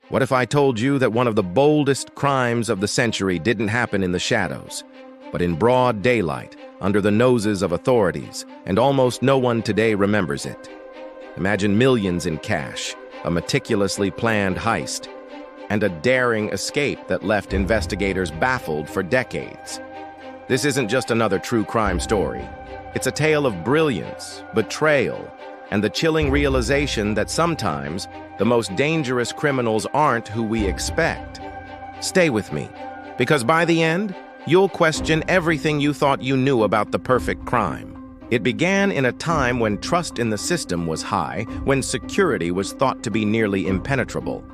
What if I told you that one of the boldest crimes of the century didn't happen in the shadows, but in broad daylight, under the noses of authorities, and almost no one today remembers it? Imagine millions in cash, a meticulously planned heist, and a daring escape that left investigators baffled for decades. This isn't just another true crime story. It's a tale of brilliance, betrayal, and the chilling realization that sometimes the most dangerous criminals aren't who we expect. Stay with me, because by the end, you'll question everything you thought you knew about the perfect crime. It began in a time when trust in the system was high, when security was thought to be nearly impenetrable.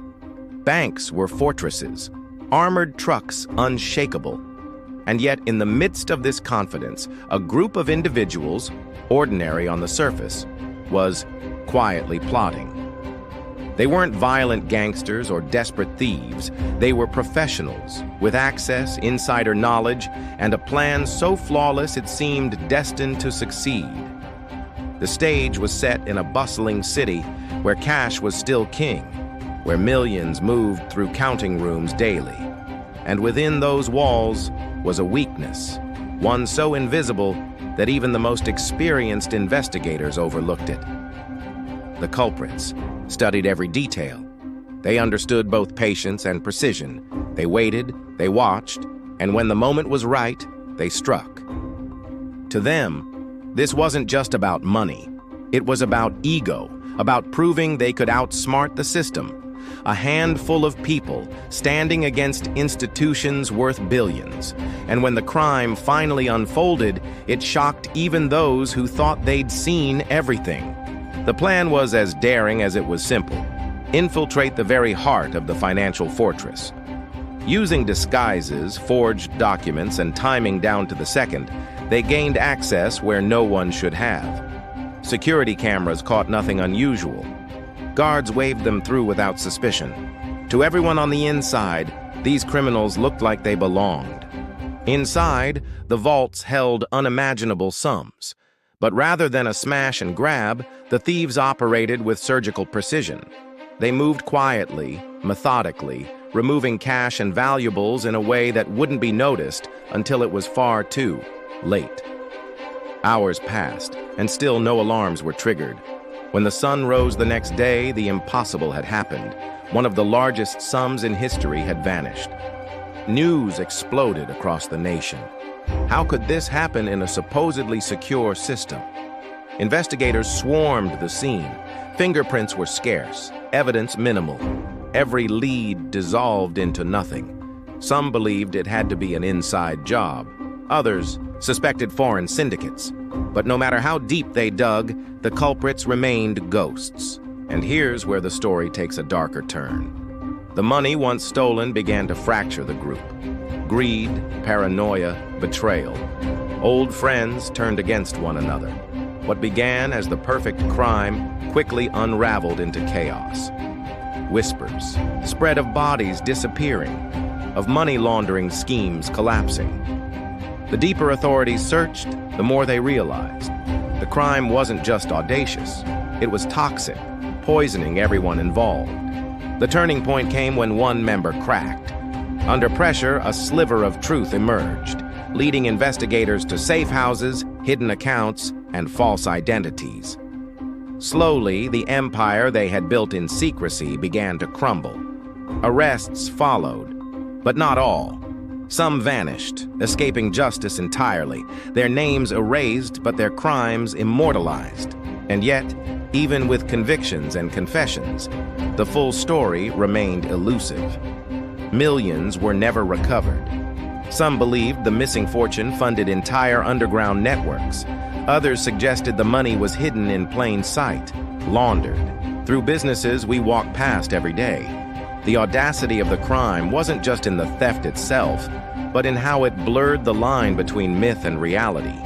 Banks were fortresses, armored trucks unshakable. And yet, in the midst of this confidence, a group of individuals, ordinary on the surface, was quietly plotting. They weren't violent gangsters or desperate thieves. They were professionals with access, insider knowledge, and a plan so flawless it seemed destined to succeed. The stage was set in a bustling city where cash was still king, where millions moved through counting rooms daily. And within those walls was a weakness, one so invisible that even the most experienced investigators overlooked it. The culprits studied every detail. They understood both patience and precision. They waited, they watched, and when the moment was right, they struck. To them, this wasn't just about money. It was about ego, about proving they could outsmart the system. A handful of people standing against institutions worth billions. And when the crime finally unfolded, it shocked even those who thought they'd seen everything. The plan was as daring as it was simple: infiltrate the very heart of the financial fortress. Using disguises, forged documents, and timing down to the second, they gained access where no one should have. Security cameras caught nothing unusual. Guards waved them through without suspicion. To everyone on the inside, these criminals looked like they belonged. Inside, the vaults held unimaginable sums. But rather than a smash and grab, the thieves operated with surgical precision. They moved quietly, methodically, removing cash and valuables in a way that wouldn't be noticed until it was far too late. Hours passed, and still no alarms were triggered. When the sun rose the next day, the impossible had happened. One of the largest sums in history had vanished. News exploded across the nation. How could this happen in a supposedly secure system? Investigators swarmed the scene. Fingerprints were scarce, evidence minimal. Every lead dissolved into nothing. Some believed it had to be an inside job. Others suspected foreign syndicates. But no matter how deep they dug, the culprits remained ghosts. And here's where the story takes a darker turn. The money once stolen began to fracture the group. Greed, paranoia, betrayal. Old friends turned against one another. What began as the perfect crime quickly unraveled into chaos. Whispers spread of bodies disappearing, of money laundering schemes collapsing. The deeper authorities searched, the more they realized. The crime wasn't just audacious, it was toxic, poisoning everyone involved. The turning point came when one member cracked. Under pressure, a sliver of truth emerged, leading investigators to safe houses, hidden accounts, and false identities. Slowly, the empire they had built in secrecy began to crumble. Arrests followed, but not all. Some vanished, escaping justice entirely, their names erased but their crimes immortalized. And yet, even with convictions and confessions, the full story remained elusive. Millions were never recovered. Some believed the missing fortune funded entire underground networks. Others suggested the money was hidden in plain sight, laundered, through businesses we walk past every day. The audacity of the crime wasn't just in the theft itself, but in how it blurred the line between myth and reality.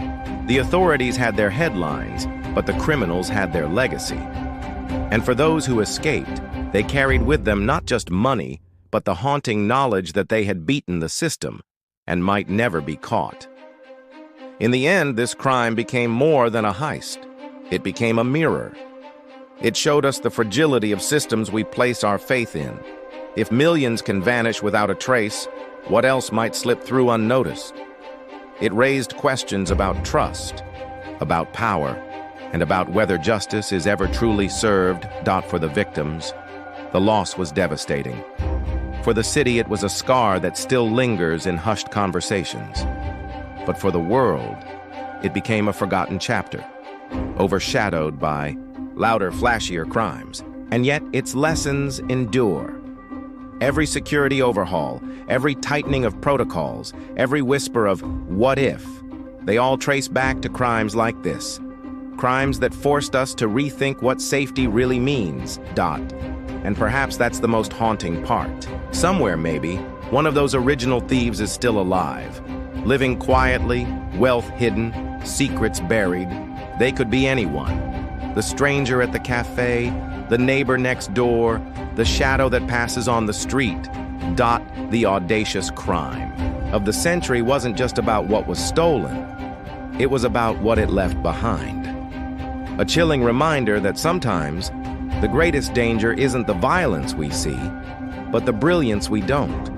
The authorities had their headlines, but the criminals had their legacy. And for those who escaped, they carried with them not just money, but the haunting knowledge that they had beaten the system and might never be caught. In the end, this crime became more than a heist. It became a mirror. It showed us the fragility of systems we place our faith in. If millions can vanish without a trace, what else might slip through unnoticed? It raised questions about trust, about power, and about whether justice is ever truly served. For the victims, the loss was devastating. For the city, it was a scar that still lingers in hushed conversations. But for the world, it became a forgotten chapter, overshadowed by louder, flashier crimes. And yet, its lessons endure. Every security overhaul, every tightening of protocols, every whisper of "what if," they all trace back to crimes like this. Crimes that forced us to rethink what safety really means. And perhaps that's the most haunting part. Somewhere, maybe, one of those original thieves is still alive, living quietly, wealth hidden, secrets buried. They could be anyone. The stranger at the cafe, the neighbor next door, the shadow that passes on the street. The audacious crime of the century wasn't just about what was stolen. It was about what it left behind. A chilling reminder that sometimes the greatest danger isn't the violence we see, but the brilliance we don't.